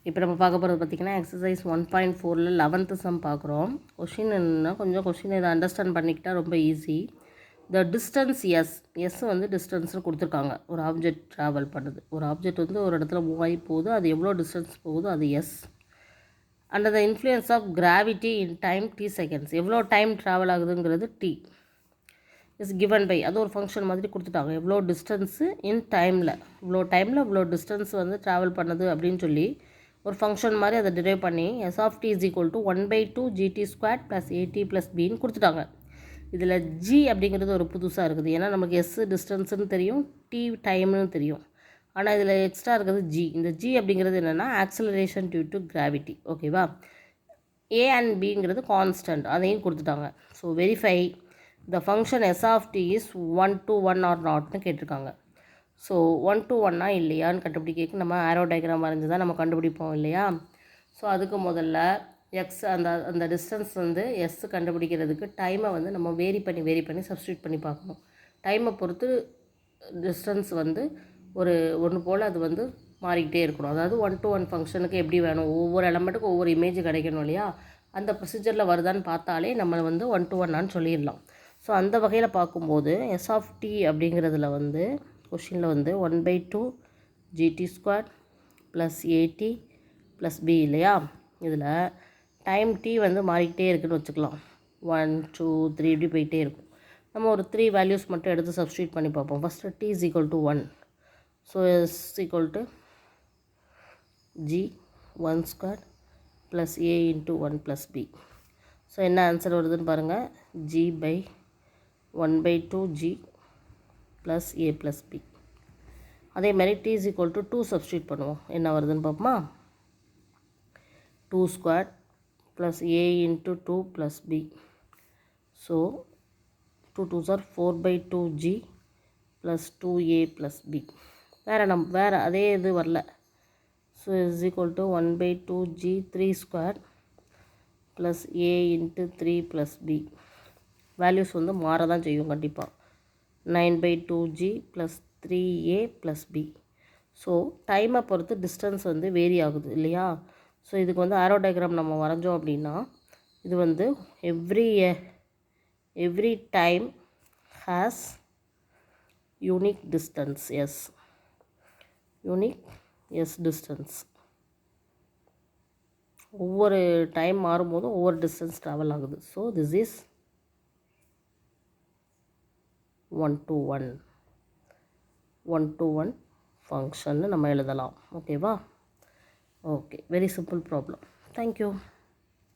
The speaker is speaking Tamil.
இப்போ நம்ம பார்க்க போகிறது பார்த்திங்கன்னா எக்ஸசைஸ் 1.4ல் 11th சம் பார்க்குறோம். கொஷின் என்னென்னா கொஷின் இதை அண்டர்ஸ்டாண்ட் பண்ணிக்கிட்டால் ரொம்ப ஈஸி. த டிஸ்டன்ஸ் எஸ் வந்து டிஸ்டன்ஸ்னு கொடுத்துருக்காங்க. ஒரு ஆப்ஜெக்ட் ட்ராவல் பண்ணுது. ஒரு ஆப்ஜெக்ட் வந்து ஒரு இடத்துல மூவ் ஆகி போகுது. அது எவ்வளோ டிஸ்டன்ஸ் போகுதோ அது S. Under the influence of gravity in time T seconds. எவ்வளோ டைம் ட்ராவல் ஆகுதுங்கிறது டி இஸ் கிவன் பை. அது ஒரு ஃபங்க்ஷன் மாதிரி கொடுத்துட்டாங்க. எவ்வளோ டிஸ்டன்ஸு இன் டைமில், இவ்வளோ டிஸ்டன்ஸ் வந்து ட்ராவல் பண்ணுது அப்படின்னு சொல்லி ஒரு ஃபங்க்ஷன் மாதிரி அதை டிரைவ் பண்ணி S of T is equal to 1/2 GT square plus AD plus பின்னு கொடுத்துட்டாங்க. இதில் ஜி அப்படிங்கிறது ஒரு புதுசாக இருக்குது. ஏன்னா நமக்கு எஸ் டிஸ்டன்ஸுன்னு தெரியும், டி டைம்னு தெரியும். ஆனால் இதில் எக்ஸ்ட்ரா இருக்கிறது ஜி. இந்த ஜி அப்படிங்கிறது என்னென்னா ஆக்சலரேஷன் டியூ டு கிராவிட்டி. ஓகேவா? ஏ அண்ட் பிங்கிறது கான்ஸ்டன்ட், அதையும் கொடுத்துட்டாங்க. So verify the function S of T is 1 to 1 or நாட்னு கேட்டிருக்காங்க. ஸோ 1 to 1 இல்லையான்னு கண்டுபிடிக்க நம்ம ஆரோ டயக்ராம் வரைஞ்சி தான் நம்ம கண்டுபிடிப்போம் இல்லையா? ஸோ அதுக்கு முதல்ல எக்ஸ் அந்த டிஸ்டன்ஸ் வந்து எஸ் கண்டுபிடிக்கிறதுக்கு டைமை வந்து நம்ம வேரி பண்ணி சப்ஸ்டியூட் பண்ணி பார்க்கணும். டைமை பொறுத்து டிஸ்டன்ஸ் வந்து ஒன்று போல் அது வந்து மாறிக்கிட்டே இருக்கணும். அதாவது 1 to 1 ஃபங்க்ஷனுக்கு எப்படி வேணும், ஒவ்வொரு எலமெண்ட்டுக்கும் ஒவ்வொரு இமேஜ் கிடைக்கணும் இல்லையா? அந்த ப்ரொசீஜரில் வருதான்னு பார்த்தாலே நம்ம வந்து 1 to 1 சொல்லிடலாம். ஸோ அந்த வகையில் பார்க்கும்போது எஸ் ஆஃப் டி அப்படிங்கிறதுல வந்து கொஷினில் வந்து 1/2 ஜிடி ஸ்கொயர் ப்ளஸ் ஏடி ப்ளஸ் பி இல்லையா? இதில் டைம் டி வந்து மாறிக்கிட்டே இருக்குதுன்னு வச்சுக்கலாம். 1 2 3 இப்படி போயிட்டே இருக்கும். நம்ம ஒரு 3 வேல்யூஸ் மட்டும் எடுத்து சப்ஸ்டியூட் பண்ணி பார்ப்போம். First t is equal to 1. So s equal to g 1 square plus a into 1 plus b. So என்ன ஆன்சர் வருதுன்னு பாருங்கள். G by 1/2 g plus a plus b. அதே மாதிரி t is equal to 2 substitute பண்ணுவோம். என்ன வருதுன்னு பார்ப்போமா? 2 square plus a into 2 plus b. So 2 2s are 4/2 g plus 2a plus b. வேறு அதே இது வரல. So is equal to 1/2 g 3 square plus a into 3 plus b. Values வந்து மாற தான் செய்யும் கண்டிப்பாக. 9/2 g plus 3a plus b. So டைமை பொறுத்து டிஸ்டன்ஸ் வந்து வேரி ஆகுது இல்லையா? ஸோ இதுக்கு வந்து ஆரோ டயக்ராம் நம்ம வரைஞ்சோம் அப்படின்னா இது வந்து every time has unique distance s distance. ஒவ்வொரு டைம் மாறும்போதும் ஒவ்வொரு டிஸ்டன்ஸ் ட்ராவல் ஆகுது. ஸோ திஸ் இஸ் 1 to 1 ஃபங்க்ஷன்னு நம்ம எழுதலாம். ஓகேவா? Okay, very simple problem. Thank you.